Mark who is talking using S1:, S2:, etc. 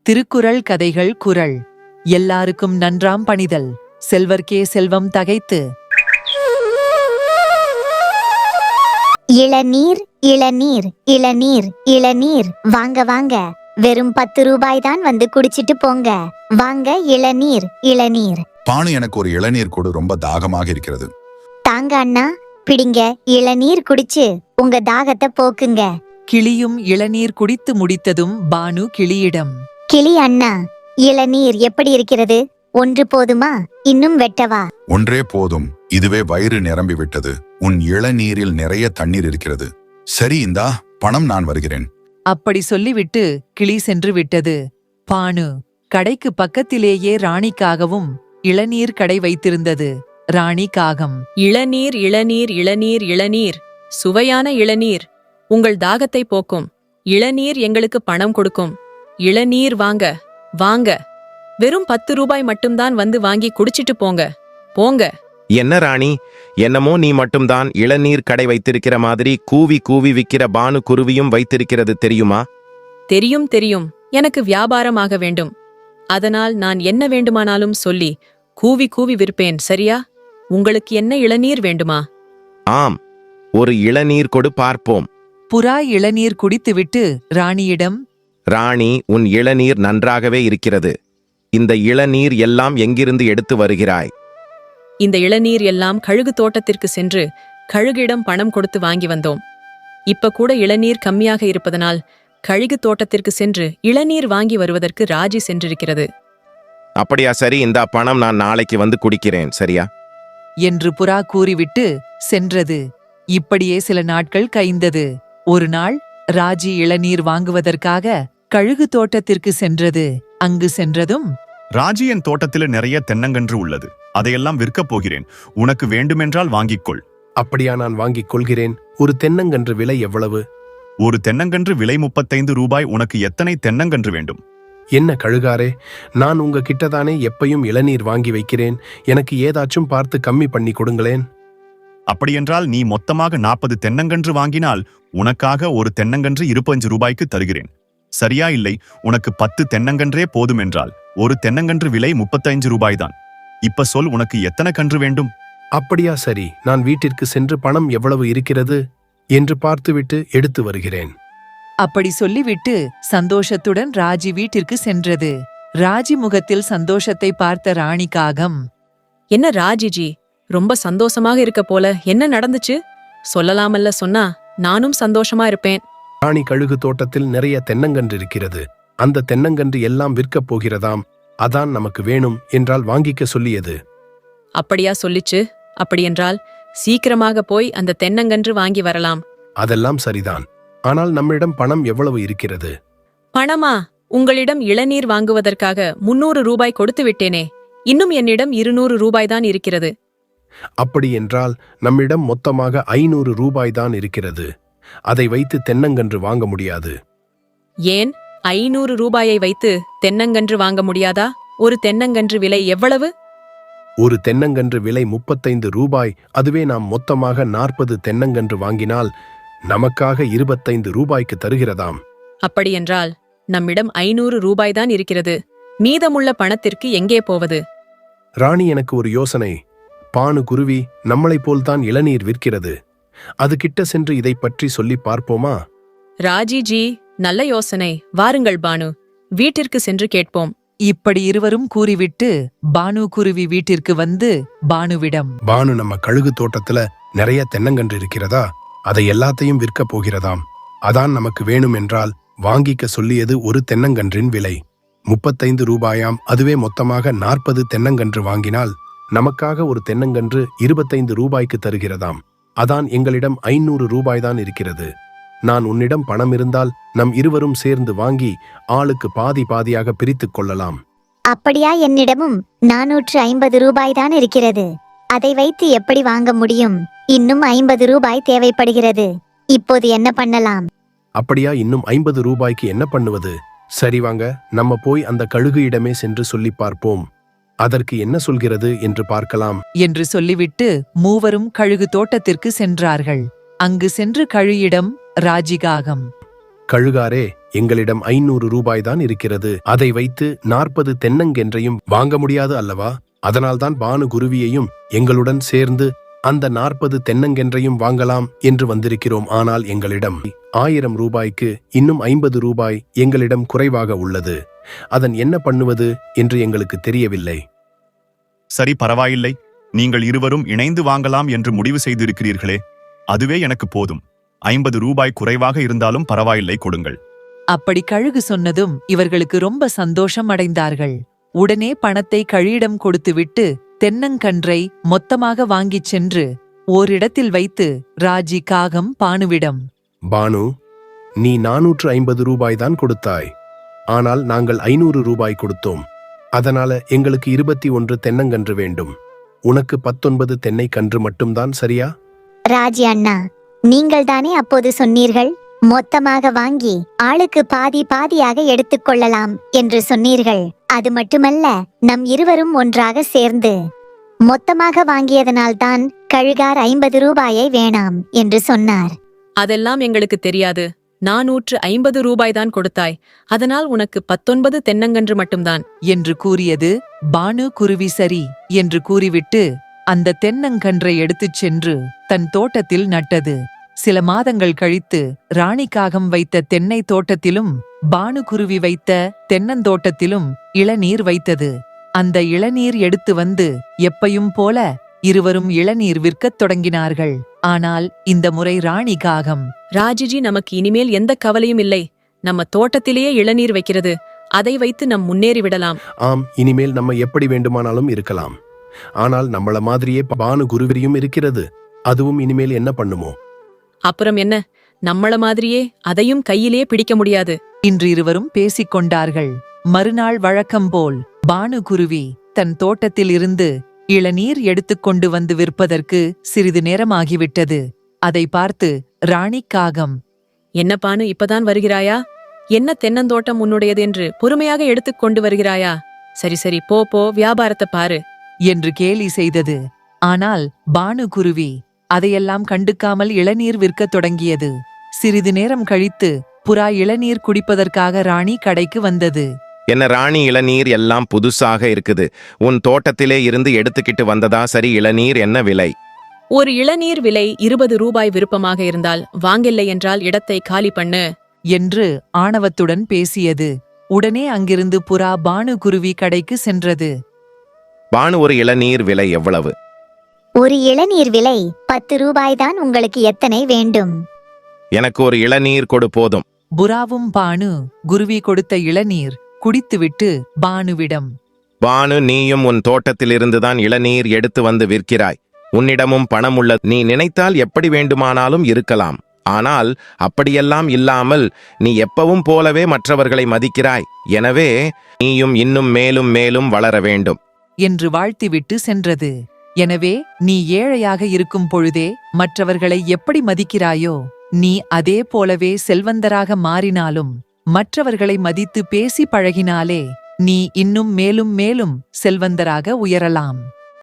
S1: திருக்குறள் கதைகள் குறள். எல்லாருக்கும் நன்றாம் பணிதல், செல்வர்க்கே செல்வம் தகைத்து.
S2: இளநீர் இளநீர் இளநீர் இளநீர் வாங்க வாங்க, வெறும் 10 ரூபாய் தான், வந்து குடிச்சிட்டு போங்க. வாங்க இளநீர் இளநீர்.
S3: பானு, எனக்கு ஒரு இளநீர் கொடு, ரொம்ப தாகமாக இருக்கிறது.
S2: தாங்க அண்ணா, பிடிங்க, இளநீர் குடிச்சு உங்க தாகத்தை போக்குங்க.
S1: கிளியும் இளநீர் குடித்து முடித்ததும் பானு கிளியிடம்,
S2: கிளி அண்ணா, இளநீர் எப்படி இருக்கிறது? ஒன்று போதுமா, இன்னும் வெட்டவா?
S3: ஒன்றே போதும், இதுவே வயிறு நிரம்பி விட்டது. உன் இளநீரில் நிறைய தண்ணீர் இருக்கிறது. சரி, இந்தா பணம், நான் வருகிறேன்.
S1: அப்படி சொல்லிவிட்டு கிளி சென்று விட்டது. பானு கடைக்கு பக்கத்திலேயே ராணிக்காகவும் இளநீர் கடை வைத்திருந்தது. ராணி காகம்,
S4: இளநீர் இளநீர் இளநீர் இளநீர், சுவையான இளநீர், உங்கள் தாகத்தை போக்கும். இளநீர் எங்களுக்கு பணம் கொடுக்கும். இளநீர் வாங்க வாங்க, வெறும் 10 ரூபாய் மட்டும்தான், வந்து வாங்கி குடிச்சிட்டு போங்க போங்க.
S5: என்ன ராணி, என்னமோ நீ மட்டும்தான் இளநீர் கடை வைத்திருக்கிற மாதிரி கூவி கூவி விக்கிற பானு குருவியும் வைத்திருக்கிறது தெரியுமா?
S4: தெரியும் தெரியும், எனக்கு வியாபாரமாக வேண்டும். அதனால் நான் என்ன வேண்டுமானாலும் சொல்லி கூவி கூவி விற்பேன், சரியா? உங்களுக்கு என்ன இளநீர் வேண்டுமா?
S5: ஆம், ஒரு இளநீர் கொடு பார்ப்போம்.
S1: புறா இளநீர் குடித்துவிட்டு ராணியிடம்,
S5: ராணி, உன் இளநீர் நன்றாகவே இருக்கிறது. இந்த இளநீர் எல்லாம் எங்கிருந்து எடுத்து வருகிறாய்?
S4: இந்த இளநீர் எல்லாம் கழுகு தோட்டத்திற்கு சென்று கழுகிடம் பணம் கொடுத்து வாங்கி வந்தோம். இப்ப கூட இளநீர் கம்மியாக இருப்பதனால் கழுகு தோட்டத்திற்கு சென்று இளநீர் வாங்கி வருவதற்கு ராஜி சென்றிருக்கிறது.
S5: அப்படியா? சரி, இந்த பணம் நான் நாளைக்கு வந்து குடிக்கிறேன், சரியா?
S1: என்று புறா கூறிவிட்டு சென்றது. இப்படியே சில நாட்கள் கழிந்தது. ஒரு நாள் ராஜி இளநீர் வாங்குவதற்காக கழுகு தோட்டத்திற்கு சென்றது. அங்கு சென்றதும்,
S6: ராஜி, என் தோட்டத்தில் நிறைய தென்னங்கன்று உள்ளது. அதையெல்லாம் விற்கப் போகிறேன். உனக்கு வேண்டுமென்றால் வாங்கிக்கொள்.
S7: அப்படியா? நான் வாங்கிக் கொள்கிறேன். ஒரு தென்னங்கன்று விலை எவ்வளவு?
S6: ஒரு தென்னங்கன்று விலை 35 ரூபாய். உனக்கு எத்தனை தென்னங்கன்று வேண்டும்?
S7: என்ன கழுகாரே, நான் உங்க கிட்டதானே எப்பையும் இளநீர் வாங்கி வைக்கிறேன். எனக்கு ஏதாச்சும் பார்த்து கம்மி பண்ணி கொடுங்களேன்.
S6: அப்படியென்றால் நீ மொத்தமாக 40 தென்னங்கன்று வாங்கினால் உனக்காக ஒரு தென்னங்கன்று 25 ரூபாய்க்கு தருகிறேன். சரியா? இல்லை, உனக்கு 10 தென்னங்கன்றே போதும் என்றால் ஒரு தென்னங்கன்று விலை 35 ரூபாய்தான். இப்ப சொல், உனக்கு எத்தனை கன்று வேண்டும்?
S7: அப்படியா? சரி, நான் வீட்டிற்கு சென்று பணம் எவ்வளவு இருக்கிறது என்று பார்த்துவிட்டு எடுத்து வருகிறேன்.
S1: அப்படி சொல்லிவிட்டு சந்தோஷத்துடன் ராஜி வீட்டிற்கு சென்றது. ராஜி முகத்தில் சந்தோஷத்தை பார்த்த ராணி காகம்,
S4: என்ன ராஜிஜி, ரொம்ப சந்தோஷமாக இருக்க போல, என்ன நடந்துச்சு? சொல்லலாமல்ல, சொன்னா நானும் சந்தோஷமா இருப்பேன்.
S7: ராணி, கழுகு தோட்டத்தில் நிறைய தென்னங்கன்று இருக்கிறது. அந்த தென்னங்கன்று எல்லாம் விற்கப் போகிறதாம். அதான் நமக்கு வேணும் என்றால் வாங்கிக்க சொல்லியது.
S4: அப்படியா சொல்லிச்சு? அப்படியென்றால் சீக்கிரமாக போய் அந்த தென்னங்கன்று வாங்கி வரலாம்.
S7: அதெல்லாம் சரிதான். ஆனால் நம்மிடம் பணம் எவ்வளவு இருக்கிறது?
S4: பணமா? உங்களிடம் இளநீர் வாங்குவதற்காக 300 ரூபாய் கொடுத்து விட்டேனே. இன்னும் என்னிடம் 200 ரூபாய் தான் இருக்கிறது.
S7: அப்படி என்றால் நம்மிடம் மொத்தமாக 500 ரூபாய் தான் இருக்கிறது. அதை வைத்து தென்னங்கன்று வாங்க முடியாது.
S4: ஏன் 500 ரூபாயை வைத்து தென்னங்கன்று வாங்க முடியாதா? ஒரு தென்னங்கன்று விலை எவ்வளவு?
S7: ஒரு தென்னங்கன்று விலை 35 ரூபாய். அதுவே நாம் மொத்தமாக 40 தென்னங்கன்று வாங்கினால் நமக்காக 25 ரூபாய்க்கு தருகிறதாம்.
S4: அப்படியென்றால் நம்மிடம் 500 ரூபாய் தான் இருக்கிறது. மீதமுள்ள பணத்திற்கு எங்கே போவது?
S7: ராணி, எனக்கு ஒரு யோசனை. பானு குருவி நம்மளைப் போல்தான் இளநீர் விற்கிறது. அது கிட்ட சென்று இதை பற்றி சொல்லி பார்ப்போமா?
S4: ராஜிஜி, நல்ல யோசனை. வாருங்கள் பானு, வீட்டிற்கு சென்று கேட்போம்.
S1: இப்படி இருவரும் கூறிவிட்டு பானு குருவி வீட்டிற்கு வந்து பானுவிடம்,
S7: பானு, நம்ம கழுகு தோட்டத்துல நிறைய தென்னங்கன்று இருக்கிறதா? அதை எல்லாத்தையும் விற்கப் போகிறதாம். அதான் நமக்கு வேணும் என்றால் வாங்கிக்க சொல்லியது. ஒரு தென்னங்கன்றின் விலை 35 ரூபாயாம். அதுவே மொத்தமாக 40 தென்னங்கன்று வாங்கினால் நமக்காக ஒரு தென்னங்கன்று 25 ரூபாய்க்கு தருகிறதாம். அதான் எங்களிடம் 500 ரூபாய் தான் இருக்கிறது. நான் உன்னிடம் பணம் இருந்தால் நம் இருவரும் சேர்ந்து வாங்கி ஆளுக்கு பாதி பாதியாக பிரித்துக் கொள்ளலாம்.
S2: அப்படியா? என்னிடமும் 450 ரூபாய் தான் இருக்கிறது. அதை வைத்து எப்படி வாங்க முடியும்? இன்னும் 50 ரூபாய் தேவைப்படுகிறது. இப்போது என்ன பண்ணலாம்?
S7: அப்படியா? இன்னும் 50 ரூபாய்க்கு என்ன பண்ணுவது? சரி, வாங்க, நம்ம போய் அந்த கழுகு இடமே சென்று சொல்லி பார்ப்போம். அதற்கு என்ன சொல்கிறது என்று பார்க்கலாம்
S1: என்று சொல்லிவிட்டு மூவரும் கழுகு தோட்டத்திற்கு சென்றார்கள். அங்கு சென்று கழுயிடம் ராஜிகாகம்,
S7: கழுகாரே, எங்களிடம் 500 ரூபாய்தான் இருக்கிறது. அதை வைத்து 40 தென்னங்கன்றையும் வாங்க முடியாது அல்லவா? அதனால்தான் பானு குருவியையும் எங்களுடன் சேர்ந்து அந்த 40 தென்னங்கன்றையும் வாங்கலாம் என்று வந்திருக்கிறோம். ஆனால் எங்களிடம் 1000 ரூபாய்க்கு இன்னும் 50 ரூபாய் எங்களிடம் குறைவாக உள்ளது. அதன் என்ன பண்ணுவது என்று எங்களுக்கு தெரியவில்லை.
S6: சரி, பரவாயில்லை. நீங்கள் இருவரும் இணைந்து வாங்கலாம் என்று முடிவு செய்திருக்கிறீர்களே, அதுவே எனக்கு போதும். 50 ரூபாய் குறைவாக இருந்தாலும் பரவாயில்லை, கொடுங்கள்.
S1: அப்படி கழுகு சொன்னதும் இவர்களுக்கு ரொம்ப சந்தோஷம் அடைந்தார்கள். உடனே பணத்தை கழியிடம் கொடுத்துவிட்டு தென்னங்கன்றை மொத்தமாக வாங்கிச் சென்று ஓரிடத்தில் வைத்து ராஜி காகம் பானுவிடம்,
S7: பானு, நீ 450 ரூபாய்தான் கொடுத்தாய். ஆனால் நாங்கள் 500 ரூபாய் கொடுத்தோம். அதனால எங்களுக்கு 21 தென்னங்கன்று வேண்டும். உனக்கு 19 தென்னை கன்று மட்டும்தான், சரியா?
S2: ராஜி அண்ணா, நீங்கள் தானே அப்போது சொன்னீர்கள் மொத்தமாக வாங்கி ஆளுக்கு பாதி பாதியாக எடுத்துக்கொள்ளலாம் என்று சொன்னீர்கள். அது மட்டுமல்ல, நம் இருவரும் ஒன்றாக சேர்ந்து மொத்தமாக வாங்கியதனால்தான் கழுகார் 50 ரூபாயை வேணாம் என்று சொன்னார்.
S4: அதெல்லாம் எங்களுக்கு தெரியாது. 450 ரூபாய்தான் கொடுத்தாய். அதனால் உனக்கு 19 தென்னங்கன்று மட்டும்தான்.
S1: என்று கூறியது. பானு குருவி சரி என்று கூறிவிட்டு அந்த தென்னங்கன்றை எடுத்துச் சென்று தன் தோட்டத்தில் நட்டது. சில மாதங்கள் கழித்து ராணிக்காகம் வைத்த தென்னை தோட்டத்திலும் பானுகுருவி வைத்த தென்னந்தோட்டத்திலும் இளநீர் வைத்தது. அந்த இளநீர் எடுத்து வந்து எப்பையும் போல இருவரும் இளநீர் விற்கத் தொடங்கினார்கள். ஆனால் இந்த முறை ராணிக்காகம்,
S4: ராஜிஜி, நமக்கு இனிமேல் எந்த கவலையும் இல்லை. நம்ம தோட்டத்திலேயே இளநீர் வைக்கிறது. அதை வைத்து நம் முன்னேறி விடலாம்.
S7: ஆம், இனிமேல் நம்ம எப்படி வேண்டுமானாலும் இருக்கலாம். ஆனால் நம்மள மாதிரியே பானு குருவியும் இருக்கிறது. அதுவும் இனிமேல் என்ன பண்ணுமோ?
S4: அப்புறம் என்ன, நம்மள மாதிரியே அதையும் கையிலே பிடிக்க முடியாது.
S1: இன்று இருவரும் பேசிக் கொண்டார்கள். மறுநாள் வழக்கம்போல் பானுகுருவி தன் தோட்டத்தில் இருந்து இளநீர் எடுத்துக்கொண்டு வந்து விற்பதற்கு சிறிது நேரமாகிவிட்டது. அதை பார்த்து ராணிக்காகம்,
S4: என்ன பானு, இப்பதான் வருகிறாயா? என்ன தென்னந்தோட்டம் உன்னுடையது என்று பொறுமையாக எடுத்துக்கொண்டு வருகிறாயா? சரி சரி, போ போ, வியாபாரத்தை பாரு
S1: என்று கேலி செய்தது. ஆனால் பானுகுருவி அதையெல்லாம் கண்டுக்காமல் இளநீர் விற்கத் தொடங்கியது. சிறிது நேரம் கழித்து புறா இளநீர் குடிப்பதற்காக ராணி கடைக்கு வந்தது.
S5: என்ன ராணி, இளநீர் எல்லாம் புதுசாக இருக்குது. உன் தோட்டத்திலே இருந்து எடுத்துக்கிட்டு வந்ததா? சரி, இளநீர் என்ன விலை?
S4: ஒரு இளநீர் விலை 20 ரூபாய். விருப்பமாக இருந்தால் வாங்கில்லை என்றால் இடத்தை காலி பண்ணு
S1: என்று ஆணவத்துடன் பேசியது. உடனே அங்கிருந்து புறா பானுகுருவி கடைக்கு சென்றது.
S5: பானு, ஒரு இளநீர் விலை எவ்வளவு?
S2: ஒரு இளநீர் விலை 10 ரூபாய்தான். உங்களுக்கு எத்தனை வேண்டும்?
S5: எனக்கு ஒரு இளநீர் கொடு, போதும்.
S1: புறாவும் பானு குருவி கொடுத்த இளநீர் குடித்துவிட்டு பானுவிடம்,
S5: பானு, நீயும் உன் தோட்டத்திலிருந்துதான் இளநீர் எடுத்து வந்து விற்கிறாய். உன்னிடமும் பணம் உள்ளது. நீ நினைத்தால் எப்படி வேண்டுமானாலும் இருக்கலாம். ஆனால் அப்படியெல்லாம் இல்லாமல் நீ எப்பவும் போலவே மற்றவர்களை மதிக்கிறாய். எனவே நீயும் இன்னும் மேலும் மேலும் வளர வேண்டும்
S1: என்று வாழ்த்திவிட்டு சென்றது. எனவே நீ ஏழையாக இருக்கும் பொழுதே மற்றவர்களை எப்படி மதிக்கிறாயோ, நீ அதே போலவே செல்வந்தராக மாறினாலும் மற்றவர்களை மதித்து பேசி பழகினாலே நீ இன்னும் மேலும் மேலும் செல்வந்தராக உயரலாம்.